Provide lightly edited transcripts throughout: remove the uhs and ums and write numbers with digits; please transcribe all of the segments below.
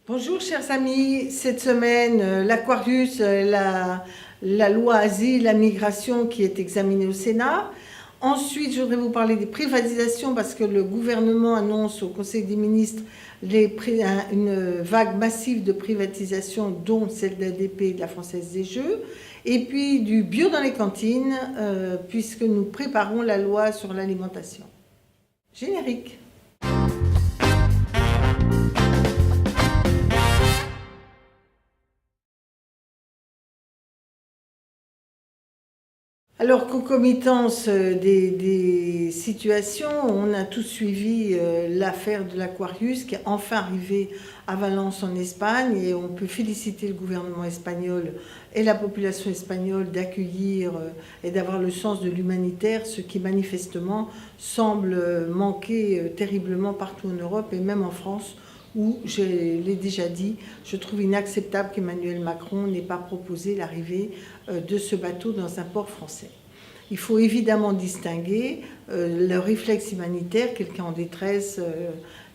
Bonjour chers amis, cette semaine l'Aquarius, la loi asile, la migration qui est examinée au Sénat. Ensuite, je voudrais vous parler des privatisations parce que le gouvernement annonce au Conseil des ministres une vague massive de privatisation, dont celle d'ADP et de la Française des Jeux. Et puis du bio dans les cantines, puisque nous préparons la loi sur l'alimentation. Générique. Alors, concomitance des situations, on a tous suivi l'affaire de l'Aquarius qui est enfin arrivée à Valence en Espagne, et on peut féliciter le gouvernement espagnol et la population espagnole d'accueillir et d'avoir le sens de l'humanitaire, ce qui manifestement semble manquer terriblement partout en Europe et même en France, où, je l'ai déjà dit, je trouve inacceptable qu'Emmanuel Macron n'ait pas proposé l'arrivée de ce bateau dans un port français. Il faut évidemment distinguer le réflexe humanitaire, quelqu'un en détresse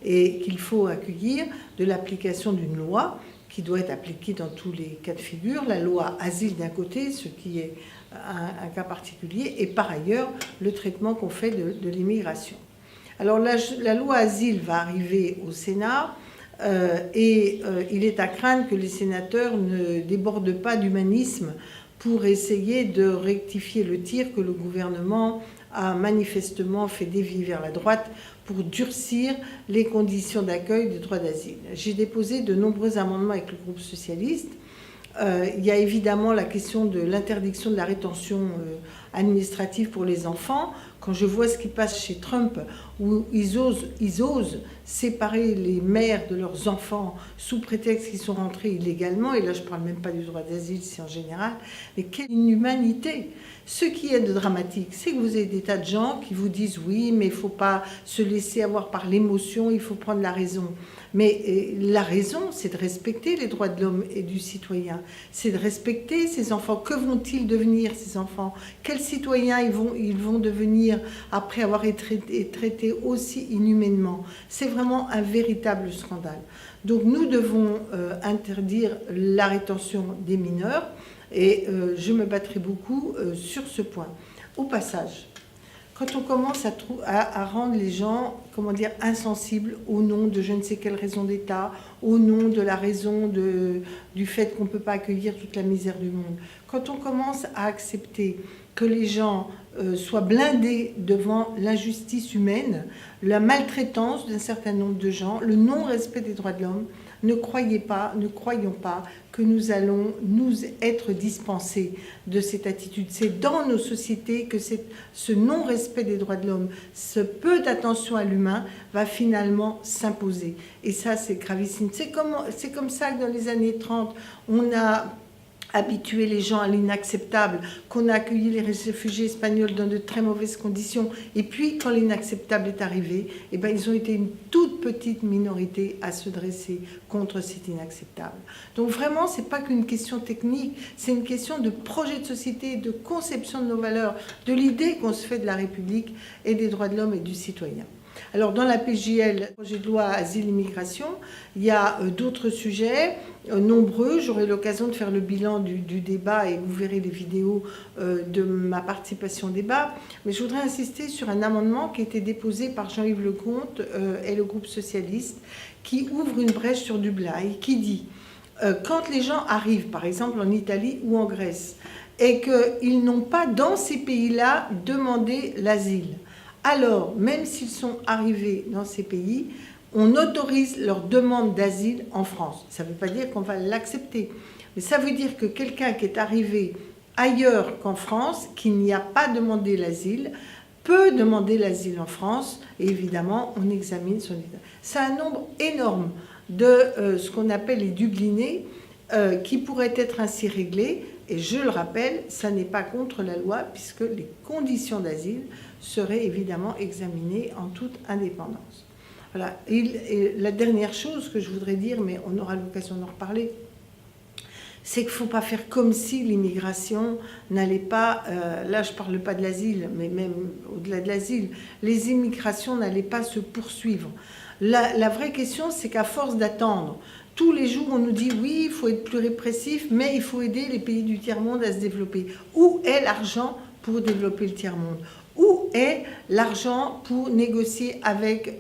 et qu'il faut accueillir, de l'application d'une loi qui doit être appliquée dans tous les cas de figure, la loi asile d'un côté, ce qui est un cas particulier, et par ailleurs le traitement qu'on fait de l'immigration. Alors la loi asile va arriver au Sénat. Il est à craindre que les sénateurs ne débordent pas d'humanisme pour essayer de rectifier le tir que le gouvernement a manifestement fait dévier vers la droite pour durcir les conditions d'accueil des droits d'asile. J'ai déposé de nombreux amendements avec le groupe socialiste. Il y a évidemment la question de l'interdiction de la rétention administrative pour les enfants. Quand je vois ce qui passe chez Trump, où ils osent séparer les mères de leurs enfants sous prétexte qu'ils sont rentrés illégalement, et là je ne parle même pas du droit d'asile, c'est en général, mais quelle inhumanité! Ce qui est dramatique, c'est que vous avez des tas de gens qui vous disent oui, mais il ne faut pas se laisser avoir par l'émotion, il faut prendre la raison. Mais la raison, c'est de respecter les droits de l'homme et du citoyen. C'est de respecter ces enfants. Que vont-ils devenir, ces enfants? Quels citoyens ils vont devenir après avoir été traités aussi inhumainement? C'est vraiment un véritable scandale. Donc nous devons interdire la rétention des mineurs, et je me battrai beaucoup sur ce point. Au passage, quand on commence à rendre les gens, insensibles au nom de je ne sais quelle raison d'État, au nom de la raison du fait qu'on ne peut pas accueillir toute la misère du monde, quand on commence à accepter que les gens soient blindés devant l'injustice humaine, la maltraitance d'un certain nombre de gens, le non-respect des droits de l'homme, ne croyons pas que nous allons nous être dispensés de cette attitude. C'est dans nos sociétés que ce non-respect des droits de l'homme, ce peu d'attention à l'humain va finalement s'imposer. Et ça, c'est gravissime. C'est comme ça que dans les années 30, on a habituer les gens à l'inacceptable, qu'on a accueilli les réfugiés espagnols dans de très mauvaises conditions. Et puis, quand l'inacceptable est arrivé, ils ont été une toute petite minorité à se dresser contre cet inacceptable. Donc vraiment, ce n'est pas qu'une question technique, c'est une question de projet de société, de conception de nos valeurs, de l'idée qu'on se fait de la République et des droits de l'homme et du citoyen. Alors dans la PJL, projet de loi Asile-Immigration, il y a d'autres sujets nombreux. J'aurai l'occasion de faire le bilan du débat et vous verrez les vidéos de ma participation au débat. Mais je voudrais insister sur un amendement qui a été déposé par Jean-Yves Lecomte et le groupe socialiste, qui ouvre une brèche sur Dublin et qui dit quand les gens arrivent, par exemple en Italie ou en Grèce, et qu'ils n'ont pas dans ces pays-là demandé l'asile, alors, même s'ils sont arrivés dans ces pays, on autorise leur demande d'asile en France. Ça ne veut pas dire qu'on va l'accepter, mais ça veut dire que quelqu'un qui est arrivé ailleurs qu'en France, qui n'y a pas demandé l'asile, peut demander l'asile en France, et évidemment, on examine son état. C'est un nombre énorme de ce qu'on appelle les dublinés qui pourraient être ainsi réglés. Et je le rappelle, ça n'est pas contre la loi, puisque les conditions d'asile seraient évidemment examinées en toute indépendance. Voilà. Et la dernière chose que je voudrais dire, mais on aura l'occasion d'en reparler, c'est qu'il ne faut pas faire comme si l'immigration n'allait pas, là je ne parle pas de l'asile, mais même au-delà de l'asile, les immigrations n'allaient pas se poursuivre. La vraie question, c'est qu'à force d'attendre Tous les jours, on nous dit oui, il faut être plus répressif, mais il faut aider les pays du tiers-monde à se développer. Où est l'argent pour développer le tiers-monde? Où est l'argent pour négocier avec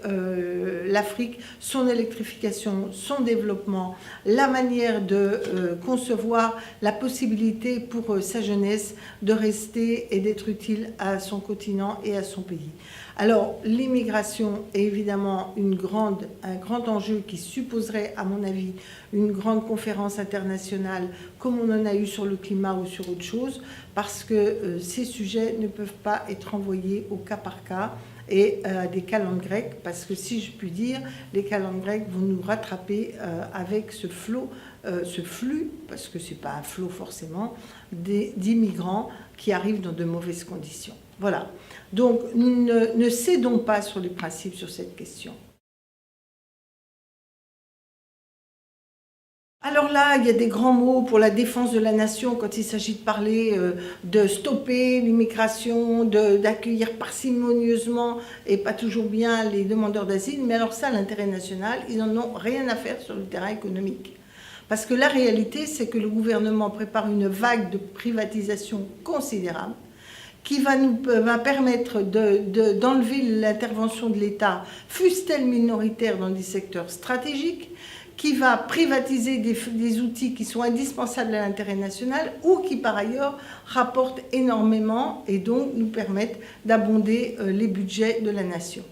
l'Afrique son électrification, son développement, la manière de concevoir la possibilité pour sa jeunesse de rester et d'être utile à son continent et à son pays? Alors, l'immigration est évidemment un grand enjeu qui supposerait, à mon avis, une grande conférence internationale comme on en a eu sur le climat ou sur autre chose, parce que ces sujets ne peuvent pas être envoyés au cas par cas et à des calendes grecques, parce que si je puis dire, les calendes grecques vont nous rattraper avec ce flux, parce que ce n'est pas un flot forcément, d'immigrants qui arrivent dans de mauvaises conditions. Voilà. Donc, nous ne cédons pas sur les principes sur cette question. Alors là, il y a des grands mots pour la défense de la nation quand il s'agit de parler de stopper l'immigration, d'accueillir parcimonieusement et pas toujours bien les demandeurs d'asile. Mais alors ça, l'intérêt national, ils n'en ont rien à faire sur le terrain économique. Parce que la réalité, c'est que le gouvernement prépare une vague de privatisation considérable qui va permettre d'enlever l'intervention de l'État, fût-elle minoritaire dans des secteurs stratégiques, qui va privatiser des outils qui sont indispensables à l'intérêt national ou qui, par ailleurs, rapportent énormément et donc nous permettent d'abonder les budgets de la nation.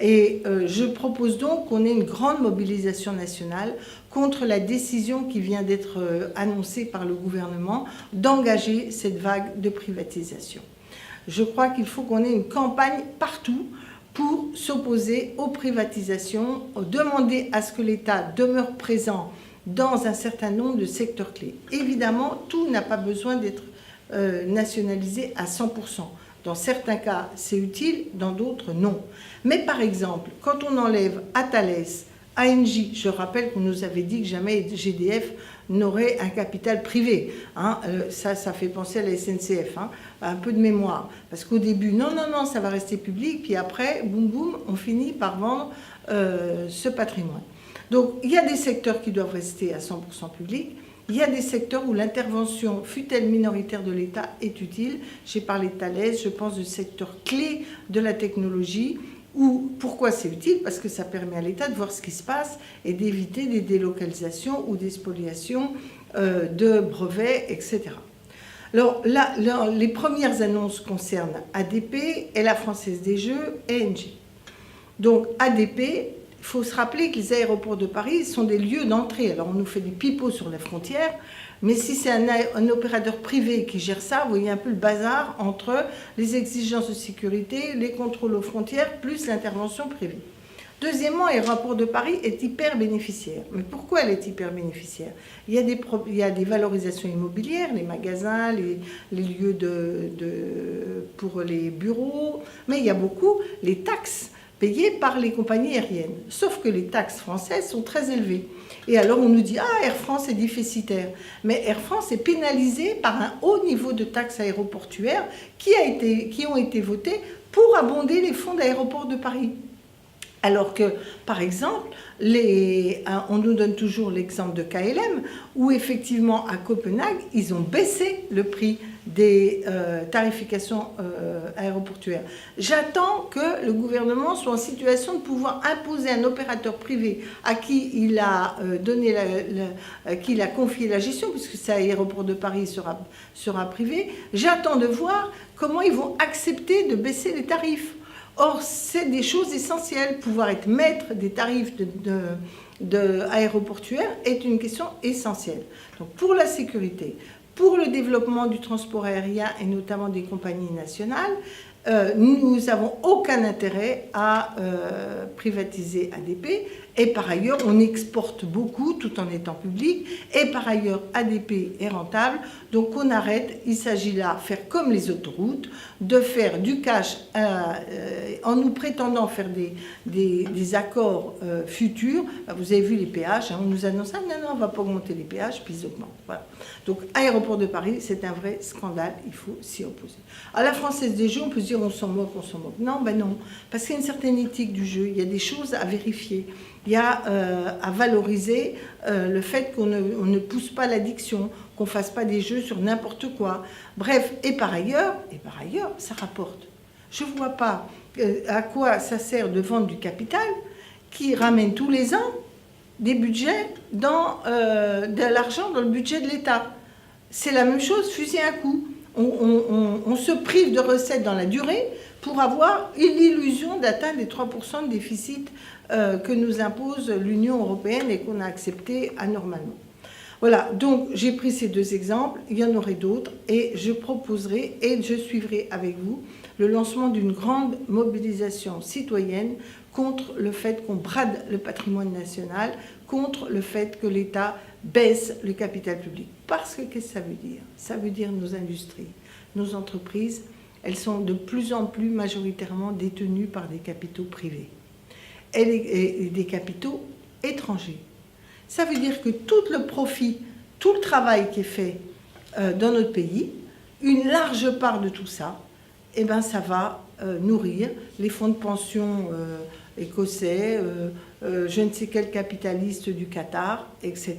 Et je propose donc qu'on ait une grande mobilisation nationale contre la décision qui vient d'être annoncée par le gouvernement d'engager cette vague de privatisation. Je crois qu'il faut qu'on ait une campagne partout pour s'opposer aux privatisations, demander à ce que l'État demeure présent dans un certain nombre de secteurs clés. Évidemment, tout n'a pas besoin d'être nationalisé à 100%. Dans certains cas, c'est utile, dans d'autres, non. Mais par exemple, quand on enlève à Thales, ANJ, je rappelle qu'on nous avait dit que jamais GDF n'aurait un capital privé. Hein, ça fait penser à la SNCF, hein, un peu de mémoire. Parce qu'au début, non, ça va rester public, puis après, boum, boum, on finit par vendre ce patrimoine. Donc, il y a des secteurs qui doivent rester à 100% publics. Il y a des secteurs où l'intervention, fût-elle minoritaire de l'État, est utile. J'ai parlé de Thales, je pense du secteur clé de la technologie. Pourquoi c'est utile? Parce que ça permet à l'État de voir ce qui se passe et d'éviter des délocalisations ou des spoliations de brevets, etc. Alors là, les premières annonces concernent ADP et la Française des Jeux et ENGIE. Donc ADP, il faut se rappeler que les aéroports de Paris sont des lieux d'entrée. Alors on nous fait des pipeaux sur les frontières, mais si c'est un opérateur privé qui gère ça, vous voyez un peu le bazar entre les exigences de sécurité, les contrôles aux frontières, plus l'intervention privée. Deuxièmement, l'aéroport de Paris est hyper bénéficiaire. Mais pourquoi elle est hyper bénéficiaire? Il y a des valorisations immobilières, les magasins, les lieux pour les bureaux, mais il y a beaucoup les taxes payées par les compagnies aériennes. Sauf que les taxes françaises sont très élevées. Et alors on nous dit « Ah, Air France est déficitaire ». Mais Air France est pénalisée par un haut niveau de taxes aéroportuaires qui ont été votées pour abonder les fonds d'aéroports de Paris. Alors que, par exemple, on nous donne toujours l'exemple de KLM, où effectivement, à Copenhague, ils ont baissé le prix des tarifications aéroportuaires. J'attends que le gouvernement soit en situation de pouvoir imposer un opérateur privé à qui il a confié la gestion, puisque c'est l'aéroport de Paris sera privé. J'attends de voir comment ils vont accepter de baisser les tarifs. Or, c'est des choses essentielles. Pouvoir être maître des tarifs aéroportuaires est une question essentielle. Donc, pour la sécurité, pour le développement du transport aérien et notamment des compagnies nationales, nous n'avons aucun intérêt à privatiser ADP. Et par ailleurs, on exporte beaucoup tout en étant public. Et par ailleurs, ADP est rentable. Donc on arrête. Il s'agit là de faire comme les autoroutes, de faire du cash en nous prétendant faire des accords futurs. Vous avez vu les péages. Hein, on nous annonce non, on ne va pas augmenter les péages, puis ils augmentent. Voilà. Donc aéroport de Paris, c'est un vrai scandale. Il faut s'y opposer. À la Française des Jeux, on peut se dire on s'en moque. Non, ben non. Parce qu'il y a une certaine éthique du jeu. Il y a des choses à vérifier. Il y a à valoriser le fait qu'on ne pousse pas l'addiction, qu'on ne fasse pas des jeux sur n'importe quoi. Bref, et par ailleurs, ça rapporte. Je ne vois pas à quoi ça sert de vendre du capital qui ramène tous les ans des budgets de l'argent dans le budget de l'État. C'est la même chose, fusil à coup. On se prive de recettes dans la durée pour avoir l'illusion d'atteindre les 3% de déficit que nous impose l'Union européenne et qu'on a accepté anormalement. Voilà, donc j'ai pris ces deux exemples, il y en aurait d'autres, et je proposerai et je suivrai avec vous le lancement d'une grande mobilisation citoyenne contre le fait qu'on brade le patrimoine national, contre le fait que l'État baisse le capital public. Parce que qu'est-ce que ça veut dire? Ça veut dire nos industries, nos entreprises, elles sont de plus en plus majoritairement détenues par des capitaux privés et des capitaux étrangers. Ça veut dire que tout le profit, tout le travail qui est fait dans notre pays, une large part de tout ça, eh ben, ça va nourrir les fonds de pension écossais, je ne sais quel capitaliste du Qatar, etc.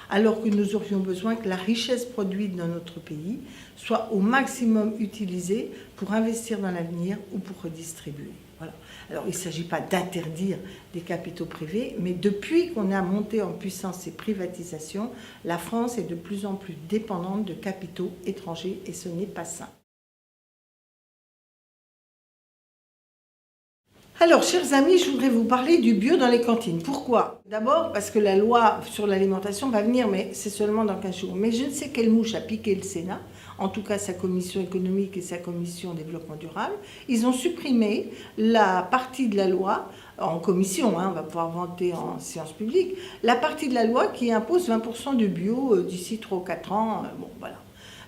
Alors que nous aurions besoin que la richesse produite dans notre pays soit au maximum utilisée pour investir dans l'avenir ou pour redistribuer. Voilà. Alors, il ne s'agit pas d'interdire des capitaux privés, mais depuis qu'on a monté en puissance ces privatisations, la France est de plus en plus dépendante de capitaux étrangers et ce n'est pas sain. Alors, chers amis, je voudrais vous parler du bio dans les cantines. Pourquoi? D'abord, parce que la loi sur l'alimentation va venir, mais c'est seulement dans 15 jours. Mais je ne sais quelle mouche a piqué le Sénat, en tout cas sa commission économique et sa commission développement durable. Ils ont supprimé la partie de la loi, en commission, on va pouvoir vanter en séance publique, la partie de la loi qui impose 20% de bio d'ici 3 ou 4 ans. Bon, voilà.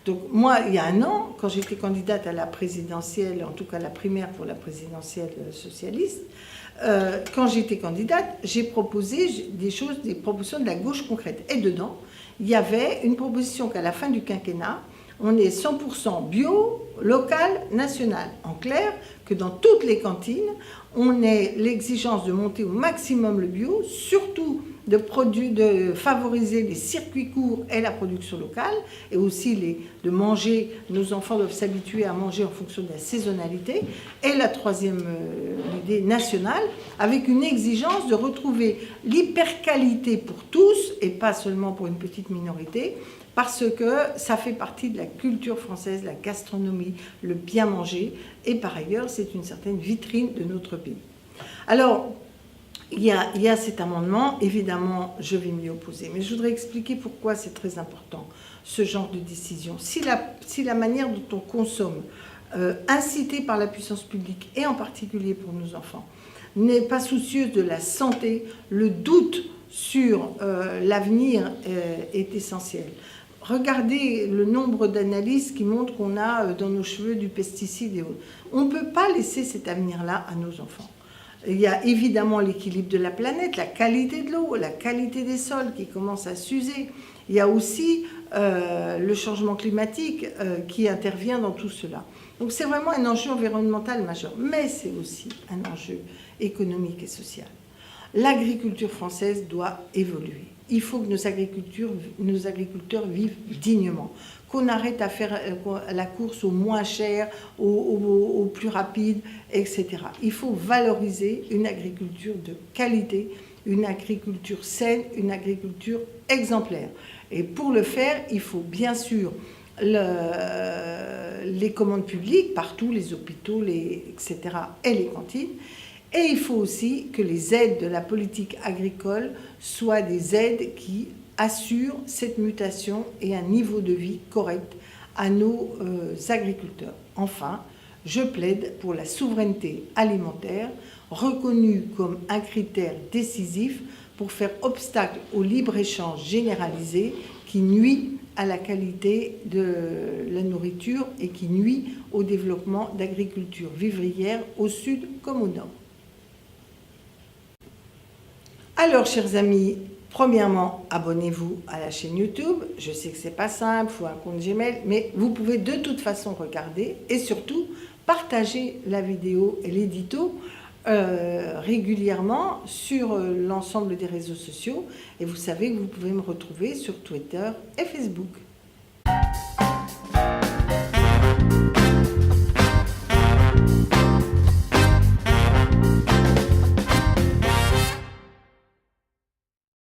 Donc moi, il y a un an, quand j'étais candidate à la présidentielle, en tout cas la primaire pour la présidentielle socialiste, quand j'étais candidate, j'ai proposé des propositions de la gauche concrète. Et dedans, il y avait une proposition qu'à la fin du quinquennat, on est 100% bio, local, national. En clair, que dans toutes les cantines, on ait l'exigence de monter au maximum le bio, surtout de favoriser les circuits courts et la production locale, et aussi de manger, nos enfants doivent s'habituer à manger en fonction de la saisonnalité, et la troisième idée nationale, avec une exigence de retrouver l'hyperqualité pour tous, et pas seulement pour une petite minorité, parce que ça fait partie de la culture française, la gastronomie, le bien manger, et par ailleurs, c'est une certaine vitrine de notre pays. Alors, il y a cet amendement, évidemment, je vais m'y opposer, mais je voudrais expliquer pourquoi c'est très important, ce genre de décision. Si la manière dont on consomme, incitée par la puissance publique, et en particulier pour nos enfants, n'est pas soucieuse de la santé, le doute sur l'avenir est essentiel. Regardez le nombre d'analyses qui montrent qu'on a dans nos cheveux du pesticide et autres. On ne peut pas laisser cet avenir-là à nos enfants. Il y a évidemment l'équilibre de la planète, la qualité de l'eau, la qualité des sols qui commencent à s'user. Il y a aussi le changement climatique qui intervient dans tout cela. Donc c'est vraiment un enjeu environnemental majeur, mais c'est aussi un enjeu économique et social. L'agriculture française doit évoluer. Il faut que nos agriculteurs vivent dignement, qu'on arrête à faire la course au moins cher, au plus rapide, etc. Il faut valoriser une agriculture de qualité, une agriculture saine, une agriculture exemplaire. Et pour le faire, il faut bien sûr les commandes publiques, partout, les hôpitaux, etc., et les cantines. Et il faut aussi que les aides de la politique agricole soient des aides qui assurent cette mutation et un niveau de vie correct à nos agriculteurs. Enfin, je plaide pour la souveraineté alimentaire, reconnue comme un critère décisif pour faire obstacle au libre-échange généralisé qui nuit à la qualité de la nourriture et qui nuit au développement d'agriculture vivrière au sud comme au nord. Alors, chers amis, premièrement, abonnez-vous à la chaîne YouTube. Je sais que c'est pas simple, il faut un compte Gmail, mais vous pouvez de toute façon regarder et surtout partager la vidéo et l'édito régulièrement sur l'ensemble des réseaux sociaux. Et vous savez que vous pouvez me retrouver sur Twitter et Facebook.